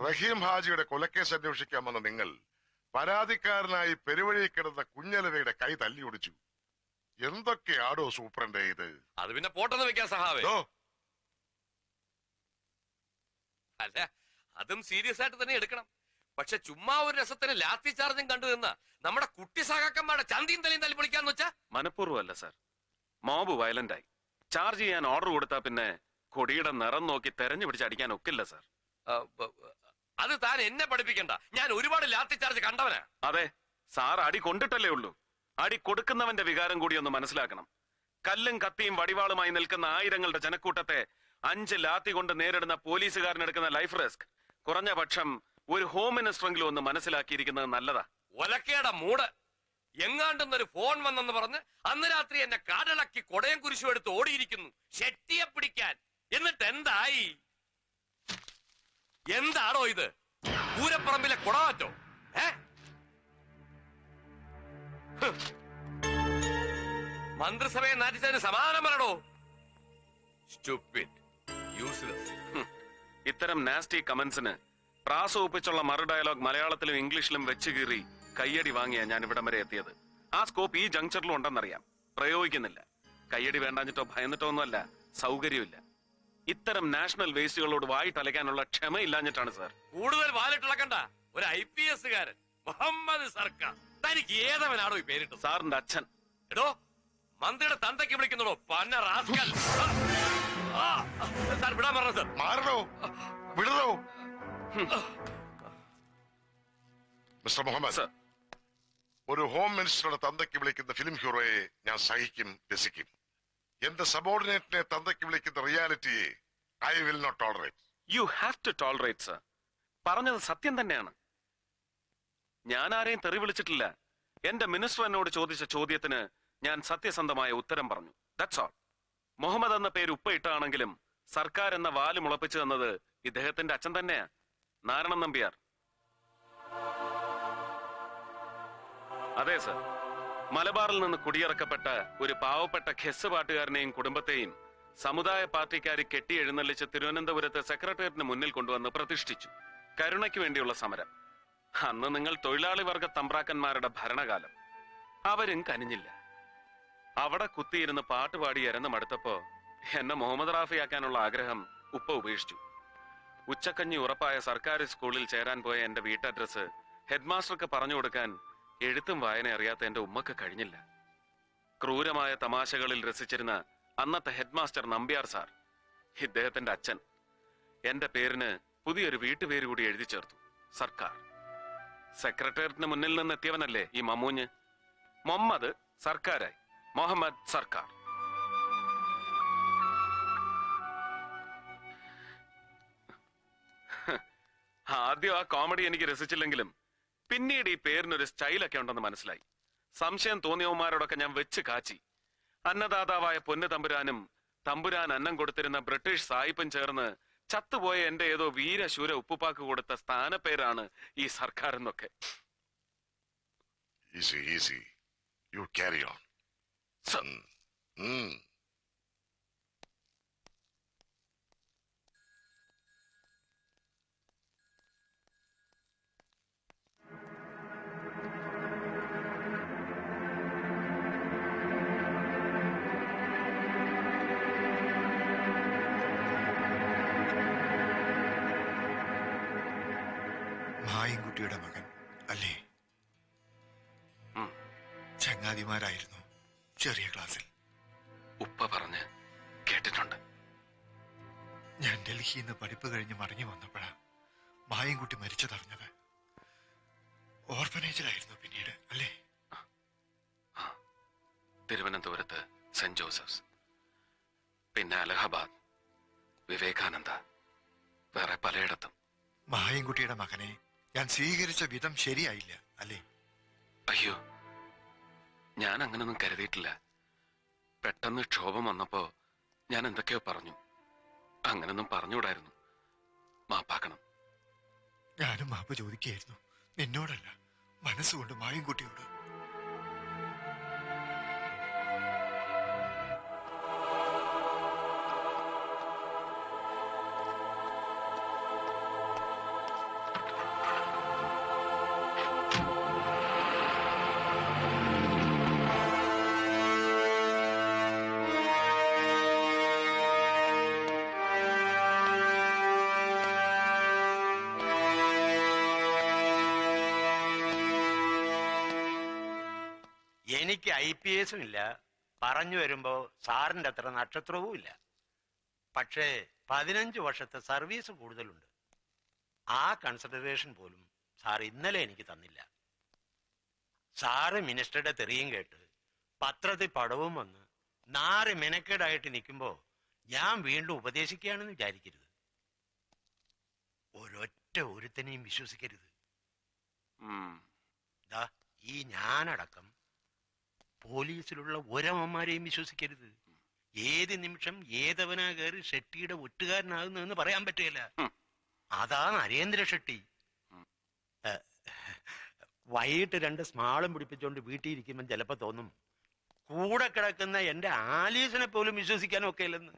റഹീം ഹാജിയുടെ കൊലക്കേസ് അന്വേഷിക്കാൻ വന്ന നിങ്ങൾ പരാതിക്കാരനായി പെരുവഴി കിടന്ന കുഞ്ഞലവയുടെ കൈ തല്ലിയൊടിച്ചു. എന്തൊക്കെയാടോ സൂപ്രണ്ടേ ഇത്? അത് പിന്നെ പോട്ടെന്ന് വെക്കാൻ സഹാവേ. അല്ല, അതും സീരിയസ് ആയിട്ട് തന്നെ എടുക്കണം. പക്ഷെ ചുമ്മാ ഒരു രസത്തിന് ലാത്തി ചാർജും കണ്ടു നിന്ന നമ്മുടെ കുട്ടി സഹാക്കന്മാരുടെ ചന്തിയും തലയും തല്ലി പൊളിക്കാന്ന് വെച്ചാ മനഃപൂർവ്വമല്ല സാർ. മോബ് വയലന്റ് ആയി. ചാർജ് ചെയ്യാൻ ഓർഡർ കൊടുത്താ പിന്നെ കൊടിയുടെ നിറം നോക്കി തെരഞ്ഞു പിടിച്ച് അടിക്കാൻ ഒക്കില്ല സാർ. അത് താൻ എന്നെ പഠിപ്പിക്കണ്ട. ഞാൻ ഒരുപാട് ലാത്തി ചാർജ് കണ്ടവനാ. അതെ, സാർ അടി കൊണ്ടിട്ടല്ലേ ഉള്ളൂ. അടി കൊടുക്കുന്നവന്റെ വികാരം കൂടി ഒന്ന് മനസ്സിലാക്കണം. കല്ലും കത്തിയും വടിവാളുമായി നിൽക്കുന്ന ആയിരങ്ങളുടെ ജനക്കൂട്ടത്തെ 5 ലാത്തി കൊണ്ട് നേരിടുന്ന പോലീസുകാരനെടുക്കുന്ന ലൈഫ് റിസ്ക് കുറഞ്ഞ പക്ഷം ഒരു ഹോം മിനിസ്റ്ററെങ്കിലും ഒന്ന് മനസ്സിലാക്കിയിരിക്കുന്നത് നല്ലതാ. ഒലക്കേടെ മൂട്. എങ്ങാണ്ടെന്നൊരു ഫോൺ വന്നെന്ന് പറഞ്ഞ് അന്ന് രാത്രി എന്നെ കാടിളക്കി കൊടയം കുരിശും എടുത്ത് ഓടിയിരിക്കുന്നു ഷെട്ടിയെ പിടിക്കാൻ. എന്നിട്ട് എന്തായി? എന്താണോ ഇത്? പൂരപ്പറമ്പിലെ കുടമാറ്റോ? മന്ത്രിസഭയെ നാറ്റിച്ചതിന് സമാധാനം പറയണോ? Stupid, useless. ഇത്തരം നാസ്റ്റി കമന്റ്സിന് പ്രാസോപ്പിച്ചുള്ള മറു ഡയലോഗ് മലയാളത്തിലും ഇംഗ്ലീഷിലും വെച്ച് കീറി കയ്യടി വാങ്ങിയാ ഞാൻ ഇവിടം വരെ എത്തിയത്. ആ സ്കോപ്പ് ഈ ജംഗ്ഷനിലും ഉണ്ടെന്നറിയാം. പ്രയോഗിക്കുന്നില്ല. കയ്യടി വേണ്ടാഞ്ഞിട്ടോ ഭയന്നിട്ടോ ഒന്നുമല്ല, സൗകര്യമില്ല. ഇത്തരം നാഷണൽ വേസ്റ്റുകളോട് വായിട്ടലയ്ക്കാനുള്ള ക്ഷമയില്ലാഞ്ഞിട്ടാണ് സാർ. കൂടുതൽ വാലിട്ടിളക്കണ്ട. ഒരു IPS കാരൻ മുഹമ്മദ് സർക്കാർ. തനിക്ക് ഏതവനാണോ ഈ പേരിട്ടത്? സാറിന്റെ അച്ഛൻ. എടോ, മന്ത്രിയുടെ തന്തയ്ക്ക് വിളിക്കുന്നുണ്ടോ പന്ന റാസ്കൽ? സാർ വിടാൻ പറഞ്ഞത് സാർ. മാറണോ? വിടണോ? മിസ്റ്റർ മുഹമ്മദ് സർ, ഒരു ഹോം മിനിസ്റ്ററുടെ തന്തയ്ക്ക് വിളിക്കുന്ന ഫിലിം ഹീറോയെ ഞാൻ സഹിക്കും, രസിക്കും. എന്റെ സബോർഡിനേറ്റിനെ തന്തയ്ക്ക് വിളിക്കുന്ന റിയാലിറ്റിയെ I will not tolerate. You have to tolerate sir. പറഞ്ഞത് സത്യം തന്നെയാണ്. ഞാൻ ആരെയും തെറി വിളിച്ചിട്ടില്ല. എന്റെ മിനിസ്റ്റർ എന്നോട് ചോദിച്ച ചോദ്യത്തിന് ഞാൻ സത്യസന്ധമായ ഉത്തരം പറഞ്ഞു. That's all. മുഹമ്മദ് എന്ന പേര് ഉപ്പയിട്ടാണെങ്കിലും സർക്കാർ എന്ന വാല് മുളപ്പിച്ചു തന്നത് ഇദ്ദേഹത്തിന്റെ അച്ഛൻ തന്നെയാ, നാരായണൻ നമ്പ്യാർ. അതെ സർ, മലബാറിൽ നിന്ന് കുടിയിറക്കപ്പെട്ട ഒരു പാവപ്പെട്ട ഖെസ് പാട്ടുകാരനെയും കുടുംബത്തെയും സമുദായ പാർട്ടിക്കാരി കെട്ടി എഴുന്നള്ളിച്ച് തിരുവനന്തപുരത്ത് സെക്രട്ടേറിയറ്റിന് മുന്നിൽ കൊണ്ടുവന്ന് പ്രതിഷ്ഠിച്ചു. കരുണയ്ക്ക് വേണ്ടിയുള്ള സമരം. അന്ന് നിങ്ങൾ തൊഴിലാളി വർഗ തമ്പ്രാക്കന്മാരുടെ ഭരണകാലം. അവരും കനിഞ്ഞില്ല. അവിടെ കുത്തിയിരുന്ന് പാട്ടുപാടി എരന്ന് മടുത്തപ്പോ എന്നെ മുഹമ്മദ് റാഫിയാക്കാനുള്ള ആഗ്രഹം ഉപ്പ ഉപേക്ഷിച്ചു. ഉച്ചക്കഞ്ഞി ഉറപ്പായ സർക്കാർ സ്കൂളിൽ ചേരാൻ പോയ എന്റെ വീട്ടഡ്രസ് ഹെഡ്മാസ്റ്റർക്ക് പറഞ്ഞു കൊടുക്കാൻ എഴുത്തും വായന അറിയാത്ത എന്റെ ഉമ്മക്ക് കഴിഞ്ഞില്ല. ക്രൂരമായ തമാശകളിൽ രസിച്ചിരുന്ന അന്നത്തെ ഹെഡ്മാസ്റ്റർ നമ്പ്യാർ സാർ, ഇദ്ദേഹത്തിന്റെ അച്ഛൻ, എന്റെ പേരിന് പുതിയൊരു വീട്ടുപേര് കൂടി എഴുതി ചേർത്തു, സർക്കാർ. സെക്രട്ടേറിയറ്റിന് മുന്നിൽ നിന്ന് എത്തിയവനല്ലേ ഈ മമ്മൂഞ്ഞ്. മുഹമ്മദ് സർക്കാരായി, മുഹമ്മദ് സർക്കാർ. ആദ്യം ആ കോമഡി എനിക്ക് രസിച്ചില്ലെങ്കിലും പിന്നീട് ഈ പേരിനൊരു സ്റ്റൈലൊക്കെ ഉണ്ടെന്ന് മനസ്സിലായി. സംശയം തോന്നിയവന്മാരോടൊക്കെ ഞാൻ വെച്ച് കാച്ചി. അന്നദാതാവായ പൊന്നു തമ്പുരാനും തമ്പുരാൻ അന്നം കൊടുത്തിരുന്ന ബ്രിട്ടീഷ് സായിപ്പും ചേർന്ന് ചത്തുപോയ എന്റെ ഏതോ വീരശൂര ഉപ്പുപ്പാക്ക് കൊടുത്ത സ്ഥാനപ്പേരാണ് ഈ സർക്കാർ എന്നൊക്കെ. മായൻകുട്ടിയുടെ മകൻ അല്ലേ? ചങ്ങാതിമാരായിരുന്നു ചെറിയ ക്ലാസ്സിൽ. ഉപ്പ പറഞ്ഞ് കേട്ടിട്ടുണ്ട്. ഞാൻ ഡൽഹിയിൽ നിന്ന് പഠിപ്പ് കഴിഞ്ഞ് മടങ്ങി വന്നപ്പോഴാ മായൻകുട്ടി മരിച്ചതറിഞ്ഞത്. ഓർഫനേജിലായിരുന്നു പിന്നീട് അല്ലേ? തിരുവനന്തപുരത്ത് സെന്റ് ജോസഫ്സ്, പിന്നെ അലഹബാദ്, വിവേകാനന്ദ, വേറെ പലയിടത്തും. മായൻകുട്ടിയുടെ മകനെ ഞാൻ സ്വീകരിച്ച വിധം ശരിയായില്ല അല്ലേ? അയ്യോ, ഞാൻ അങ്ങനൊന്നും കരുതിയിട്ടില്ല. പെട്ടെന്ന് ക്ഷോഭം വന്നപ്പോ ഞാൻ എന്തൊക്കെയോ പറഞ്ഞു. അങ്ങനൊന്നും പറഞ്ഞുകൂടായിരുന്നു. മാപ്പാക്കണം. ഞാനും മാപ്പ് ചോദിക്കുകയായിരുന്നു, നിന്നോടല്ല, മനസ്സുകൊണ്ട് മായൻകുട്ടിയോട്. എനിക്ക് IPS ഇല്ല, പറഞ്ഞു വരുമ്പോ സാറിന്റെ അത്ര നക്ഷത്രവും ഇല്ല. പക്ഷേ 15 വർഷത്തെ സർവീസ് കൂടുതലുണ്ട്. ആ കൺസിഡറേഷൻ പോലും സാർ ഇന്നലെ എനിക്ക് തന്നില്ല. സാറ് മിനിസ്റ്ററുടെ തെറിയും കേട്ട് പത്രത്തിൽ പടവും വന്ന് 4 മെനക്കേടായിട്ട് നിൽക്കുമ്പോ ഞാൻ വീണ്ടും ഉപദേശിക്കുകയാണെന്ന് വിചാരിക്കരുത്. ഒരൊറ്റ ഒരുത്തനെയും വിശ്വസിക്കരുത്. ദാ ഈ ഞാനടക്കം പോലീസിലുള്ള ഒരമ്മമാരെയും വിശ്വസിക്കരുത്. ഏത് നിമിഷം ഏതവനാ കയറി ഷെട്ടിയുടെ ഒറ്റുകാരനാകുന്നതെന്ന് പറയാൻ പറ്റുകയില്ല. അതാ നരേന്ദ്ര ഷെട്ടി. വൈകിട്ട് 2 സ്മാളും പിടിപ്പിച്ചുകൊണ്ട് വീട്ടിൽ ഇരിക്കുമ്പോൾ ചിലപ്പോ തോന്നും കൂടെ കിടക്കുന്ന എന്റെ ആലീസിനെ പോലും വിശ്വസിക്കാനൊക്കെ ഇല്ലെന്ന്.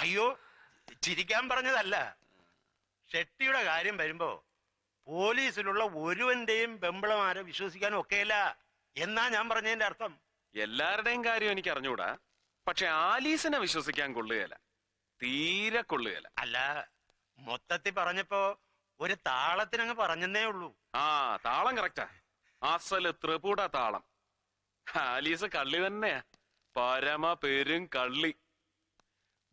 അയ്യോ, ചിരിക്കാൻ പറഞ്ഞതല്ല. ഷെട്ടിയുടെ കാര്യം വരുമ്പോ പോലീസിലുള്ള ഒരുവന്റെയും പെമ്പിളമാരെ വിശ്വസിക്കാനും ഒക്കെയല്ല എന്നാ ഞാൻ പറഞ്ഞതിന്റെ അർത്ഥം. എല്ലാവരുടെയും കാര്യം എനിക്ക് അറിഞ്ഞൂടാ, പക്ഷെ ആലീസിനെ വിശ്വസിക്കാൻ കൊള്ളുകയല്ല, തീരെ കൊള്ളുകയല്ല. അല്ല, മൊത്തത്തിൽ പറഞ്ഞപ്പോ ഒരു താളത്തിനങ്ങ് പറഞ്ഞെന്നേ ഉള്ളൂ. ആ താളം കറക്റ്റാ, അസല് ത്രിപുട താളം. ആലീസ് കള്ളി തന്നെയാ, പരമ പെരും കള്ളി.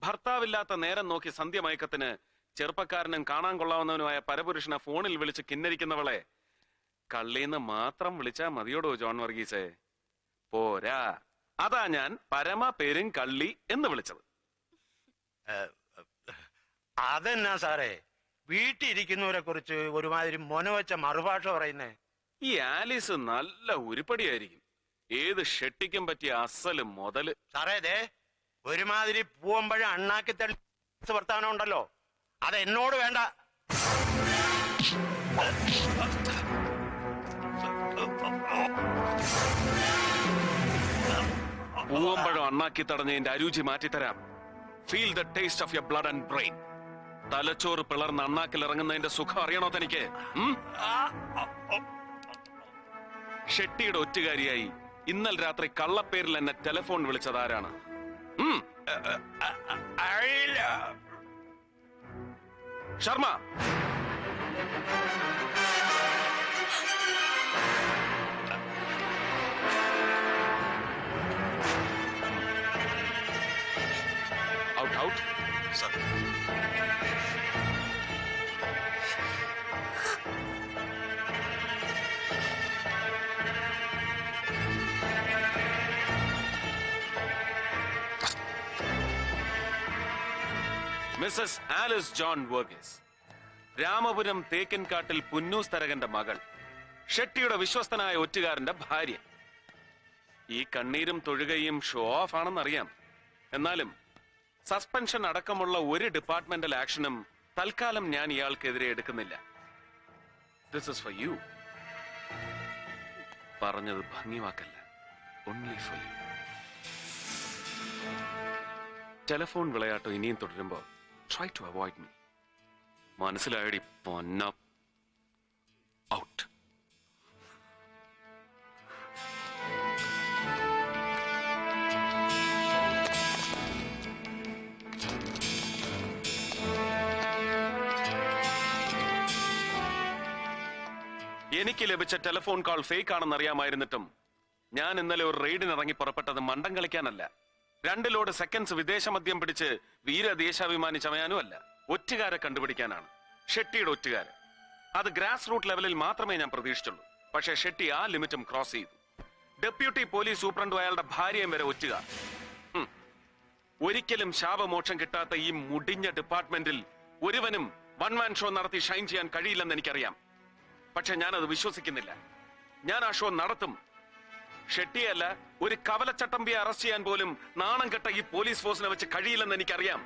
ഭർത്താവില്ലാത്ത നേരം നോക്കി സന്ധ്യമയക്കത്തിന് ചെറുപ്പക്കാരനും കാണാൻ കൊള്ളാവുന്നവനുമായ പരപുരുഷനെ ഫോണിൽ വിളിച്ച് കിന്നരിക്കുന്നവളെ കള്ളീന്ന് മാത്രം വിളിച്ചാ മതിയോടോ ജോൺ വർഗീസേ? പോരാ, അതാ ഞാൻ പരമ പെരും കള്ളി എന്ന് വിളിച്ചത്. അതെന്നാ സാറേ വീട്ടിലിരിക്കുന്നവരെ കുറിച്ച് ഒരുമാതിരി മൊനവച്ച മറുഭാഷ പറയുന്നേ? ഈ ആലീസ് നല്ല ഉരുപ്പടിയായിരിക്കും, ഏത് ഷെട്ടിക്കും പറ്റിയ അസല് മുതല്. സാറേ ദേ ഒരുമാതിരി പൂവമ്പഴം അണ്ണാക്കി തള്ളി വർത്താനം ഉണ്ടല്ലോ, അത് എന്നോട് വേണ്ട. പൂവമ്പഴം അണ്ണാക്കി തടഞ്ഞതിന്റെ അരുചി മാറ്റിത്തരാം. Feel the taste of your blood and brain. തലച്ചോറ് പിളർന്ന് അണ്ണാക്കിൽ ഇറങ്ങുന്നതിന്റെ സുഖം അറിയണോ തനിക്ക്? ഷെട്ടിയുടെ ഒറ്റുകാരിയായി ഇന്നലെ രാത്രി കള്ളപ്പേരിൽ എന്നെ ടെലിഫോൺ വിളിച്ചതാരാണ്? Sharma. Out out. Sir, Mrs Alice John Varghese, Ramapuram Thekkinkattil Punnoose തരകന്റെ മകൾ, ഷെട്ടിയുടെ വിശ്വസ്തനായ ഒറ്റുകാരന്റെ ഭാര്യ. ഈ കണ്ണീരും തൊഴുകയും ഷോ ഓഫ് ആണെന്നറിയാം, എന്നാലും സസ്പെൻഷൻ അടക്കമുള്ള ഒരു ഡിപ്പാർട്ട്മെന്റൽ ആക്ഷനും തൽക്കാലം ഞാൻ ഇയാൾക്കെതിരെ എടുക്കുന്നില്ല. This is for you. പറഞ്ഞത് ഭംഗിവാക്കല്ല, ഓൺലി ഫോർ യു. ടെലിഫോൺ വിളയാട്ടം ഇനിയും തുടരുമ്പോ try to avoid me. മനസ്സിലായടി പൊന്ന. ഔട്ട്. എനിക്ക് ലഭിച്ച ടെലിഫോൺ കോൾ ഫേക്ക് ആണെന്ന് അറിയാമായിരുന്നിട്ടും ഞാൻ ഇന്നലെ ഒരു റെയ്ഡിന് ഇറങ്ങി പുറപ്പെട്ടത് മണ്ടം കളിക്കാനല്ല, 2 ലോഡ് സെക്കൻഡ്സ് വിദേശ മദ്യം പിടിച്ച് വീരദേശാഭിമാനി ചമയാനും അല്ല, ഒറ്റുകാരെ കണ്ടുപിടിക്കാനാണ്. ഷെട്ടിയുടെ ഒറ്റുകാര്. അത് ഗ്രാസ് റൂട്ട് ലെവലിൽ മാത്രമേ ഞാൻ പ്രതീക്ഷിച്ചുള്ളൂ. പക്ഷേ ഷെട്ടി ആ ലിമിറ്റും ക്രോസ് ചെയ്തു. ഡെപ്യൂട്ടി പോലീസ് സൂപ്രണ്ടും അയാളുടെ ഭാര്യയും വരെ ഒറ്റുകാർ. ഒരിക്കലും ശാപമോക്ഷം കിട്ടാത്ത ഈ മുടിഞ്ഞ ഡിപ്പാർട്ട്മെന്റിൽ ഒരുവനും വൺ മാൻ ഷോ നടത്തി ഷൈൻ ചെയ്യാൻ കഴിയില്ലെന്ന് എനിക്കറിയാം. പക്ഷെ ഞാനത് വിശ്വസിക്കുന്നില്ല. ഞാൻ ആ ഷോ നടത്തും. ഷെട്ടിയല്ല, ഒരു കവലച്ചട്ടമ്പിയെ അറസ്റ്റ് ചെയ്യാൻ പോലും നാണം കെട്ട ഈ പോലീസ് ഫോഴ്സിനെ വെച്ച് കഴിയില്ലെന്ന് എനിക്കറിയാം.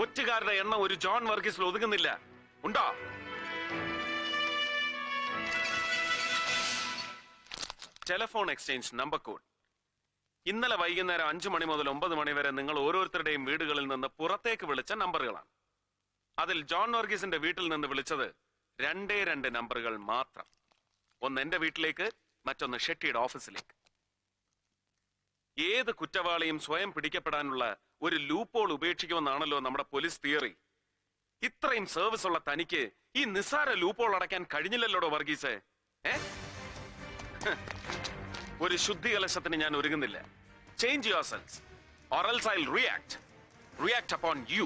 ഒറ്റുകാരുടെ എണ്ണം ഒരു ജോൺ വർഗീസിൽ ഒതുങ്ങുന്നില്ല. ഉണ്ടോ? Telephone exchange number code. ഇന്നലെ വൈകുന്നേരം 5 മണി മുതൽ 9 മണി വരെ നിങ്ങൾ ഓരോരുത്തരുടെയും വീടുകളിൽ നിന്ന് പുറത്തേക്ക് വിളിച്ച നമ്പറുകളാണ്. അതിൽ ജോൺ വർഗീസിന്റെ വീട്ടിൽ നിന്ന് വിളിച്ചത് 2 നമ്പറുകൾ മാത്രം. ഒന്ന് എന്റെ വീട്ടിലേക്ക്, മറ്റൊന്ന് ഷെട്ടിയുടെ ഓഫീസിലേക്ക്. ഏത് കുറ്റവാളിയും സ്വയം പിടിക്കപ്പെടാനുള്ള ഒരു ലൂപ്പോൾ ഉപേക്ഷിക്കുമെന്നാണല്ലോ നമ്മുടെ പോലീസ് തിയറി. ഇത്രയും സർവീസ് ഉള്ള തനിക്ക് ഈ നിസ്സാര ലൂപ്പോൾ അടയ്ക്കാൻ കഴിഞ്ഞില്ലല്ലോടോ വർഗീസേ. ഒരു ശുദ്ധി കലശത്തിന് ഞാൻ ഒരുങ്ങുന്നില്ല. Change your cells or else I'll react upon you.